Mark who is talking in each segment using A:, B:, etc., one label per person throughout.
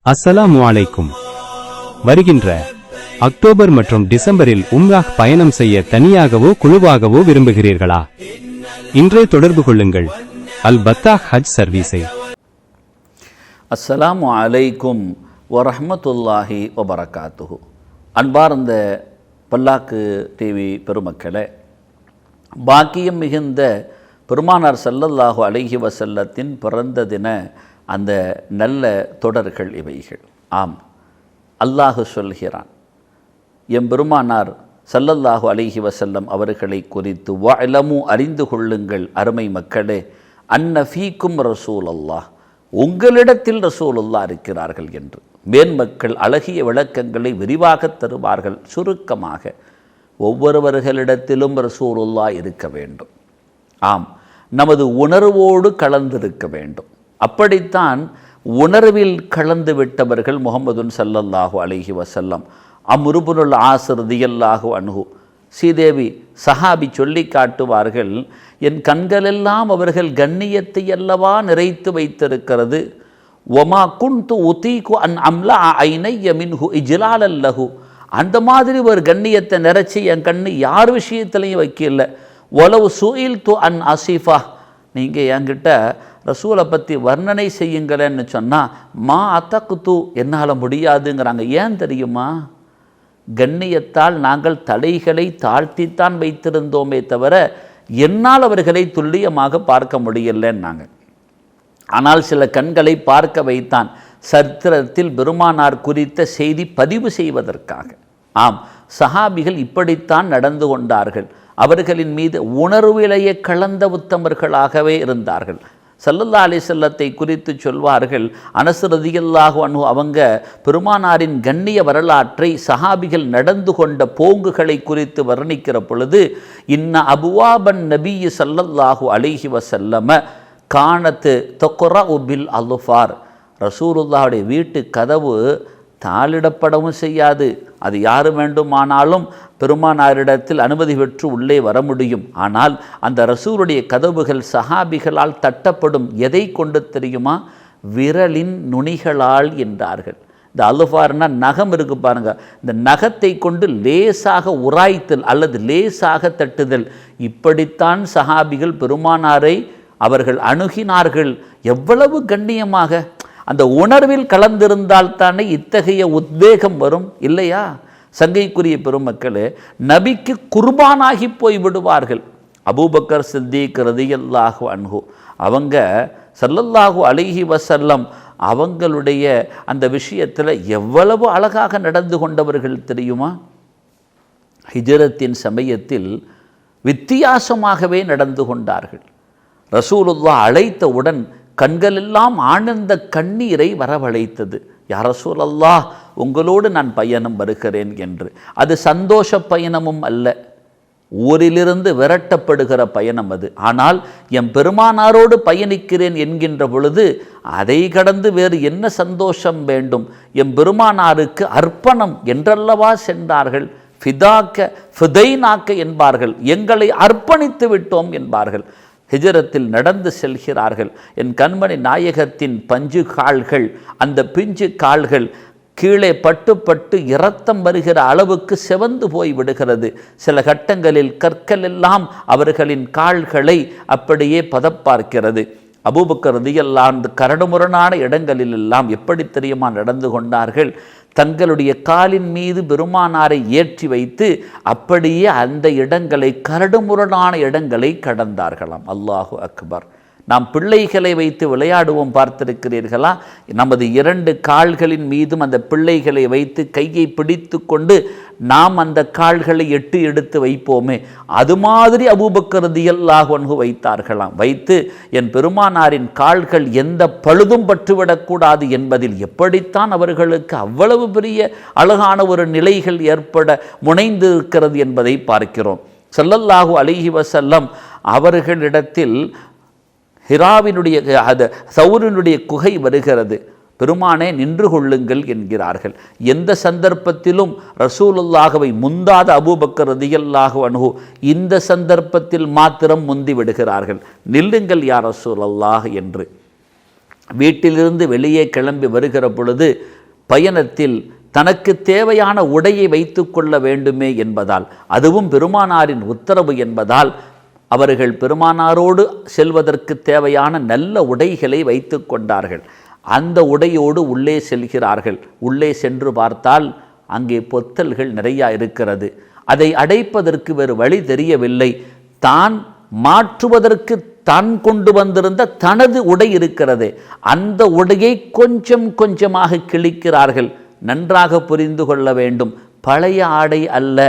A: அஸ்ஸலாமு அலைக்கும். வருகின்ற அக்டோபர் மற்றும் டிசம்பரில் உம்ராஹ் பயணம் செய்ய தனியாகவோ குழுவாகவோ விரும்புகிறீர்களா? இன்றே தொடர்பு கொள்ளுங்கள் அல் பத்தாஹ் ஹஜ் சர்வீஸை.
B: அஸ்ஸலாமு அலைக்கும் வரஹ்மத்துல்லாஹி வபரகாத்துஹு. அன்பார்ந்த பல்லாக்கு டிவி பெருமக்களே, பாக்கியம் மிகுந்த பெருமானார் ஸல்லல்லாஹு அலைஹி வஸல்லத்தின் பிறந்த தின அந்த நல்ல தொடர்கள் இவைகள். ஆம், அல்லாஹு சொல்கிறான், எம்பெருமானார் ஸல்லல்லாஹு அலைஹி வஸல்லம் அவர்களை குறித்து வஅலமு அறிந்து கொள்ளுங்கள் அருமை மக்களே, அன்ன ஃபீக்கும் ரசூலல்லாஹ், உங்களிடத்தில் ரசூலுல்லாஹ் இருக்கிறார்கள் என்று மேன்மக்கள் அழகிய விளக்கங்களை விரிவாக தருவார்கள். சுருக்கமாக, ஒவ்வொருவர்களிடத்திலும் ரசூலுல்லாஹ் இருக்க வேண்டும். ஆம், நமது உணர்வோடு கலந்திருக்க வேண்டும். அப்படித்தான் உணர்வில் கலந்து விட்டவர்கள் முஹம்மதுன் ஸல்லல்லாஹு அலைஹி வஸல்லம். அம்ர் இப்னுல் ஆஸ் ரலியல்லாஹு அன்ஹு, ஸ்ரீதேவி சஹாபி சொல்லி காட்டுவார்கள், என் கண்களெல்லாம் அவர்கள் கண்ணியத்தை அல்லவா நிறைத்து வைத்திருக்கிறது. ஒமா குன்து உதீகு அன் அம்லா ஐனைய மின்ஹு இஜ்லாலல் லஹு, அந்த மாதிரி ஒரு கண்ணியத்தை நிறைச்சி என் கண்ணு யார் விஷயத்துலையும் வைக்கல. ஒலவு சுஇல்து அன் அசிஃபா, நீங்கள் என்கிட்ட ரசூலை பற்றி வர்ணனை செய்யுங்களேன்னு சொன்னால் மா அத்தக்குத்து, என்னால் முடியாதுங்கிறாங்க. ஏன் தெரியுமா? கண்ணியத்தால் நாங்கள் தலைகளை தாழ்த்தித்தான் வைத்திருந்தோமே தவிர என்னால் அவர்களை துல்லியமாக பார்க்க முடியலன்னாங்க. ஆனால் சில கண்களை பார்க்க வைத்தான், சரித்திரத்தில் பெருமானார் குறித்த செய்தி பதிவு செய்வதற்காக. ஆம், சஹாபிகள் இப்படித்தான் நடந்து கொண்டார்கள். அவர்களின் மீது உணர்விலேயே கலந்த உத்தமர்களாகவே இருந்தார்கள். ஸல்லல்லாஹு அலைஹி வஸல்லத்தை குறித்து சொல்வார்கள், அனஸ் ரலியல்லாஹு அன்ஹு அவங்க பெருமானாரின் கண்ணிய வரலாற்றை சஹாபிகள் நடந்து கொண்ட போங்குகளை குறித்து வர்ணிக்கிற பொழுது, இன்ன அபுவாபன் நபிய் ஸல்லல்லாஹு அலைஹி வஸல்லம கானத்து தக்ரஉ பில் அல்ஃபார், ரசூலுல்லாஹுடைய வீட்டு கதவு தாளிடப்படவும் செய்யாது. அது யார் வேண்டுமானாலும் பெருமானாரிடத்தில் அனுமதி பெற்று உள்ளே வர முடியும். ஆனால் அந்த ரசூலுடைய கதவுகள் சஹாபிகளால் தட்டப்படும். எதை கொண்டு தெரியுமா? விரலின் நுனிகளால் என்றார்கள். இந்த அல்ஃபார்னா நகம் இருக்கு பாருங்க, இந்த நகத்தை கொண்டு லேசாக உராய்த்தல் அல்லது லேசாக தட்டுதல். இப்படித்தான் சஹாபிகள் பெருமானாரை அவர்கள் அணுகினார்கள். எவ்வளவு கண்ணியமாக! அந்த உணர்வில் கலந்திருந்தால் தானே இத்தகைய உத்வேகம் வரும், இல்லையா? சங்கைக்குரிய பெருமக்களே, நபிக்கு குர்பானாகி போய் விடுவார்கள். அபூபக்கர் சித்திக் ரலியல்லாஹு அன்ஹு அவங்க ஸல்லல்லாஹு அலைஹி வஸல்லம் அவங்களுடைய அந்த விஷயத்தில் எவ்வளவு அழகாக நடந்து கொண்டவர்கள் தெரியுமா? ஹிஜ்ரத்தின் சமயத்தில் வித்தியாசமாகவே நடந்து கொண்டார்கள். ரசூலுல்லாஹ் அழைத்தவுடன் கண்களெல்லாம் ஆனந்த கண்ணீரை வரவழைத்தது. யா ரசூலல்லாஹ், உங்களோடு நான் பயணம் வருகிறேன் என்று. அது சந்தோஷ பயணமும் அல்ல, ஊரிலிருந்து விரட்டப்படுகிற பயணம் அது. ஆனால் என் பெருமானாரோடு பயணிக்கிறேன் என்கின்ற பொழுது அதை கடந்து வேறு என்ன சந்தோஷம் வேண்டும்? என் பெருமானாருக்கு அர்ப்பணம் என்றல்லவா சென்றார்கள். ஃபிதாக்க ஃபிதைனாக்க என்பார்கள், எங்களை அர்ப்பணித்து விட்டோம் என்பார்கள். ஹிஜரத்தில் நடந்து செல்கிறார்கள். என் கண்மணி நாயகத்தின் பஞ்சு கால்கள், அந்த பிஞ்சு கால்கள் கீழே பட்டு பட்டு இரத்தம் வருகிற அளவுக்கு செவந்து போய் விடுகிறது. சில கட்டங்களில் கற்கள் எல்லாம் அவர்களின் கால்களை அப்படியே பதப்பார்க்கிறது. அபூபக்கர் ரலியல்லாஹு அன்ஹு கரடுமுரடான இடங்களில் எல்லாம் எப்படி தெரியுமா நடந்து கொண்டார்கள்? தங்களுடைய காலின் மீது பெருமானாரை ஏற்றி வைத்து அப்படியே அந்த இடங்களை, கரடுமுரடான இடங்களை கடந்தார்களாம். அல்லாஹு அக்பர்! நாம் பிள்ளைகளை வைத்து விளையாடுவோம், பார்த்திருக்கிறீர்களா? நமது 2 கால்களின் மீதும் அந்த பிள்ளைகளை வைத்து கையை பிடித்து கொண்டு நாம் அந்த கால்களை எடுத்து வைப்போமே, அது மாதிரி அபூபக்கர் ரலியல்லாஹு அன்ஹு வைத்தார்களாம். வைத்து என் பெருமானாரின் கால்கள் எந்த பழுதும் பட்டுவிடக்கூடாது என்பதில் எப்படித்தான் அவர்களுக்கு அவ்வளவு பெரிய அழகான ஒரு நிலைகள் ஏற்பட முனைந்து இருக்கிறது என்பதை பார்க்கிறோம். ஸல்லல்லாஹு அலைஹி வஸல்லம் அவர்களிடத்தில் ஹிராவினுடைய சௌரினுடைய குகை வருகிறது. பெருமானே நின்று கொள்ளுங்கள் என்கிறார்கள். எந்த சந்தர்ப்பத்திலும் ரசூலுல்லாஹவை முந்தாத அபூபக்கர் ரலியல்லாஹு அன்ஹு இந்த சந்தர்ப்பத்தில் மாத்திரம் முந்தி விடுகிறார்கள். நில்லுங்கள் யா ரசூலல்லாஹ் என்று. வீட்டிலிருந்து வெளியே கிளம்பி வருகிற பொழுது பயணத்தில் தனக்கு தேவையான உடையை வைத்து கொள்ள வேண்டுமே என்பதால், அதுவும் பெருமானாரின் உத்தரவு என்பதால் அவர்கள் பெருமானாரோடு செல்வதற்கு தேவையான நல்ல உடைகளை வைத்து கொண்டார்கள். அந்த உடையோடு உள்ளே செல்கிறார்கள். உள்ளே சென்று பார்த்தால் அங்கே பொத்தல்கள் நிறையா இருக்கிறது. அதை அடைப்பதற்கு வேறு வழி தெரியவில்லை. தான் மாற்றுவதற்கு தான் கொண்டு வந்திருந்த தனது உடை இருக்கிறது, அந்த உடையை கொஞ்சம் கொஞ்சமாக கிழிக்கிறார்கள். நன்றாக புரிந்து கொள்ள வேண்டும், பழைய ஆடை அல்ல,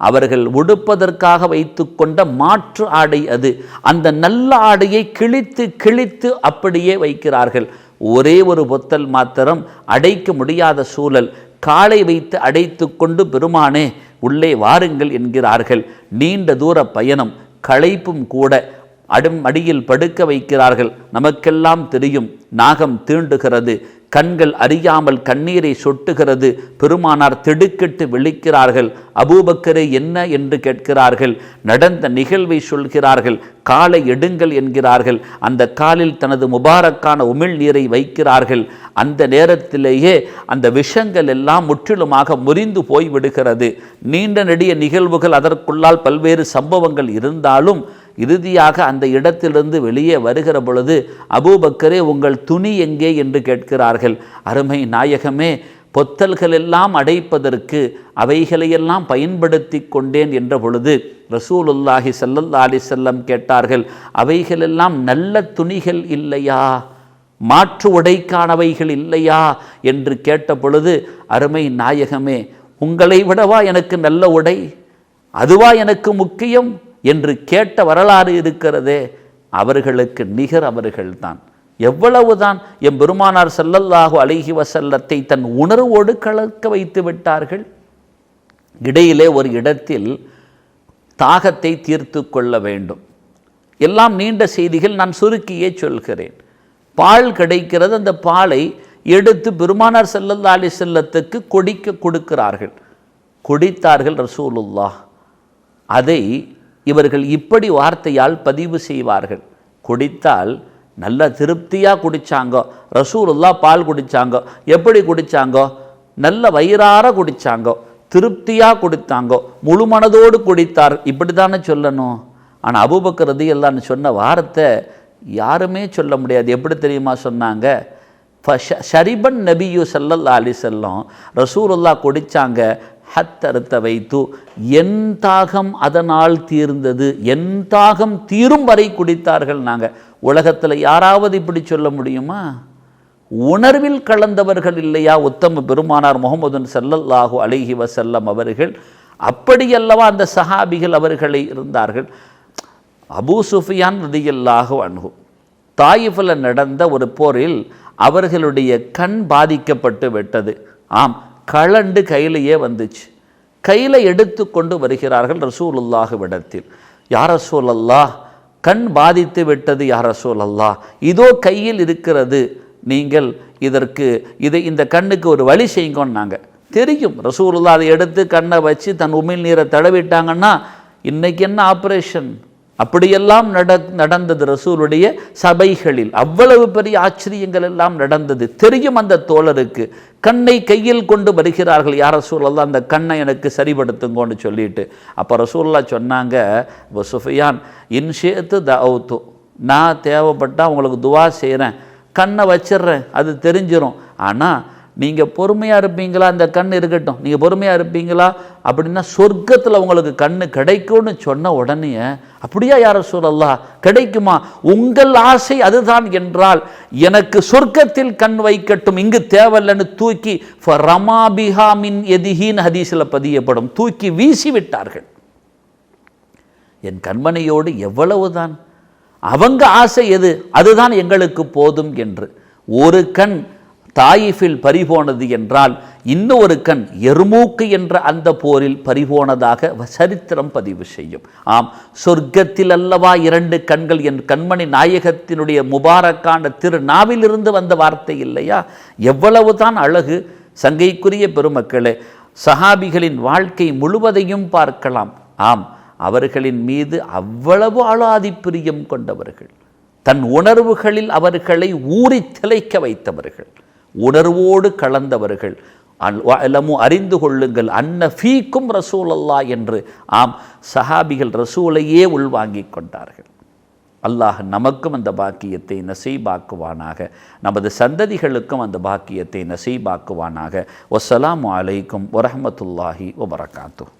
B: அவர்கள் உடுப்பதற்காக வைத்து கொண்ட மாற்று ஆடை அது. அந்த நல்ல ஆடையை கிழித்து கிழித்து அப்படியே வைக்கிறார்கள். ஒரே ஒரு பொத்தல் மாத்திரம் அடைக்க முடியாத சூழல். காலை வைத்து அடைத்து கொண்டு பெருமானே உள்ளே வாருங்கள் என்கிறார்கள். நீண்ட தூர பயணம், களைப்பும் கூட. அடியில் படுக்க வைக்கிறார்கள். நமக்கெல்லாம் தெரியும், நாகம் தீண்டுகிறது, கண்கள் அறியாமல் கண்ணீரை சொட்டுகிறது. பெருமானார் திடுக்கிட்டு விழிக்கிறார்கள். அபூபக்கரே என்ன என்று கேட்கிறார்கள். நடந்த நிகழ்வை சொல்கிறார்கள். காலை எடுங்கள் என்கிறார்கள். அந்த காலில் தனது முபாரக்கான உமிழ் நீரை வைக்கிறார்கள். அந்த நேரத்திலேயே அந்த விஷங்கள் எல்லாம் முற்றிலுமாக முறிந்து போய்விடுகிறது. நீண்ட நெடிய நிகழ்வுகள், அதற்குள்ளால் பல்வேறு சம்பவங்கள் இருந்தாலும் இறுதியாக அந்த இடத்திலிருந்து வெளியே வருகிற பொழுது, அபூபக்கரே உங்கள் துணி எங்கே என்று கேட்கிறார்கள். அருமை நாயகமே, பொத்தல்கள் எல்லாம் அடைப்பதற்கு அவைகளையெல்லாம் பயன்படுத்தி கொண்டேன் என்ற பொழுது ரசூலுல்லாஹி ஸல்லல்லாஹு அலைஹி வஸல்லம் கேட்டார்கள், அவைகளெல்லாம் நல்ல துணிகள் இல்லையா, மாற்று உடைக்கானவைகள் இல்லையா என்று கேட்ட பொழுது, அருமை நாயகமே, உங்களை விடவா எனக்கு நல்ல உடை, அதுவா எனக்கு முக்கியம் என்று கேட்ட வரலாறு இருக்கிறதே. அவர்களுக்கு நிகர் அவர்கள்தான். எவ்வளவுதான் எம் பெருமானார் ஸல்லல்லாஹு அலைஹி வஸல்லத்தை தன் உணர்வோடு கலக்க வைத்து விட்டார்கள். இடையிலே ஒரு இடத்தில் தாகத்தை தீர்த்து கொள்ள வேண்டும். எல்லாம் நீண்ட செய்திகள், நான் சுருக்கியே சொல்கிறேன். பால் கிடைக்கிறது. அந்த பாலை எடுத்து பெருமானார் ஸல்லல்லாஹு அலைஹி வஸல்லத்துக்கு குடிக்க கொடுக்கிறார்கள். குடித்தார்கள் ரசூலுல்லாஹ். அதை இவர்கள் இப்படி வார்த்தையால் பதிவு செய்வார்கள். குடித்தால் நல்ல திருப்தியாக குடித்தாங்க. ரசூலுல்லாஹ் பால் குடித்தாங்க. எப்படி குடித்தாங்க? நல்ல வயிறார குடித்தாங்க, திருப்தியாக குடித்தாங்க, முழு மனதோடு குடித்தார். இப்படி தானே சொல்லணும். ஆனால் அபூபக்கர் ரலியல்லாஹு சொன்ன வார்த்தை யாருமே சொல்ல முடியாது. எப்படி தெரியுமா சொன்னாங்க? ஷரிபன் நபியு ஸல்லல்லாஹு அலைஹி வஸல்லம், ரசூலுல்லாஹ் குடித்தாங்க. ஹத்தறுத்த வைத்து, என் தாகம் அதனால் தீர்ந்தது, என் தாகம் தீரும் வரை குடித்தார்கள். நாங்கள் உலகத்தில் யாராவது இப்படி சொல்ல முடியுமா? உணர்வில் கலந்தவர்கள் இல்லையா உத்தம பெருமானார் முஹம்மது ஸல்லல்லாஹு அலைஹி வஸல்லம் அவர்கள்? அப்படியல்லவா அந்த சஹாபிகள் அவர்களை இருந்தார்கள். அபூ சுஃபியான் ரலியல்லாஹு அன்ஹு தாயிஃபில் நடந்த ஒரு போரில் அவர்களுடைய கண் பாதிக்கப்பட்டு விட்டது. ஆம், கலண்டு கையிலேயே வந்துச்சு. கையில் எடுத்து கொண்டு வருகிறார்கள் ரசூலுல்லாஹ்விடத்தில். யா ரசூலல்லாஹ், கண் பாதித்து விட்டது யா ரசூலல்லாஹ், இதோ கையில் இருக்கிறது, நீங்கள் இந்த கண்ணுக்கு ஒரு வழி செய்யுங்கன்னாங்க. தெரியும் ரசூலுல்லாஹ் அதை எடுத்து கண்ணை வச்சு தன் உமிழ் நீரை தடவிட்டாங்கன்னா இன்னைக்கு என்ன ஆப்ரேஷன். அப்படியெல்லாம் நடந்தது ரசூலுடைய சபைகளில். அவ்வளவு பெரிய ஆச்சரியங்கள் எல்லாம் நடந்தது. தெரியும் அந்த தோழருக்கு. கண்ணை கையில் கொண்டு வருகிறார்கள். யா ரசூலல்லாஹ், அந்த கண்ணை எனக்கு சரிபடுத்துங்கன்னு சொல்லிட்டு. அப்போ ரசூலுல்லாஹ் சொன்னாங்க, சுஃபியான் இன்ஷியத்து தஅவுது, நான் தேவைப்பட்டால் உங்களுக்கு துவா செய்கிறேன், கண்ணை வச்சிடுறேன், அது தெரிஞ்சிடும். ஆனால் நீங்கள் பொறுமையாக இருப்பீங்களா? அந்த கண் இருக்கட்டும், நீங்கள் பொறுமையாக இருப்பீங்களா அப்படின்னா சொர்க்கத்தில் உங்களுக்கு கண்ணு கிடைக்கும்னு சொன்ன உடனே, அப்படியா யா ரசூலல்லாஹ், கிடைக்குமா? உங்கள் ஆசை அதுதான் என்றால் எனக்கு சொர்க்கத்தில் கண் வைக்கட்டும், இங்கு தேவையில்லைன்னு தூக்கி ரமாபிஹா மின் எதிஹின் ஹதீஸில் பதியப்படும், தூக்கி வீசி விட்டார்கள். என் கண்மணியோடு எவ்வளவுதான், அவங்க ஆசை எது, அதுதான் எங்களுக்கு போதும் என்று. ஒரு கண் தாயிஃபில் பறிபோனது என்றால் இன்னொரு கண் எர்மூக்கு என்ற அந்த போரில் பறிபோனதாக சரித்திரம் பதிவு செய்யும். ஆம், சொர்க்கத்தில் அல்லவா இரண்டு கண்கள், என் கண்மணி நாயகத்தினுடைய முபாரக்கான திருநாவிலிருந்து வந்த வார்த்தை இல்லையா? எவ்வளவுதான் அழகு! சங்கைக்குரிய பெருமக்களே, சஹாபிகளின் வாழ்க்கை முழுவதையும் பார்க்கலாம். ஆம், அவர்களின் மீது அவ்வளவு அலாதி பிரியம் கொண்டவர்கள். தன் உணர்வுகளில் அவர்களை ஊறி திளைக்க வைத்தவர்கள், உணர்வோடு கலந்தவர்கள். அறிந்து கொள்ளுங்கள் அன்ன ஃபீக்கும் ரசூல் அல்லாஹ் என்று. ஆம், சஹாபிகள் ரசூலையே உள்வாங்கிக் கொண்டார்கள். அல்லாஹ் நமக்கும் அந்த பாக்கியத்தை நசீபாக்குவானாக, நமது சந்ததிகளுக்கும் அந்த பாக்கியத்தை நசீபாக்குவானாக. வஸ்ஸலாமு அலைக்கும் வரஹ்மத்துல்லாஹி வபரகாத்துஹு.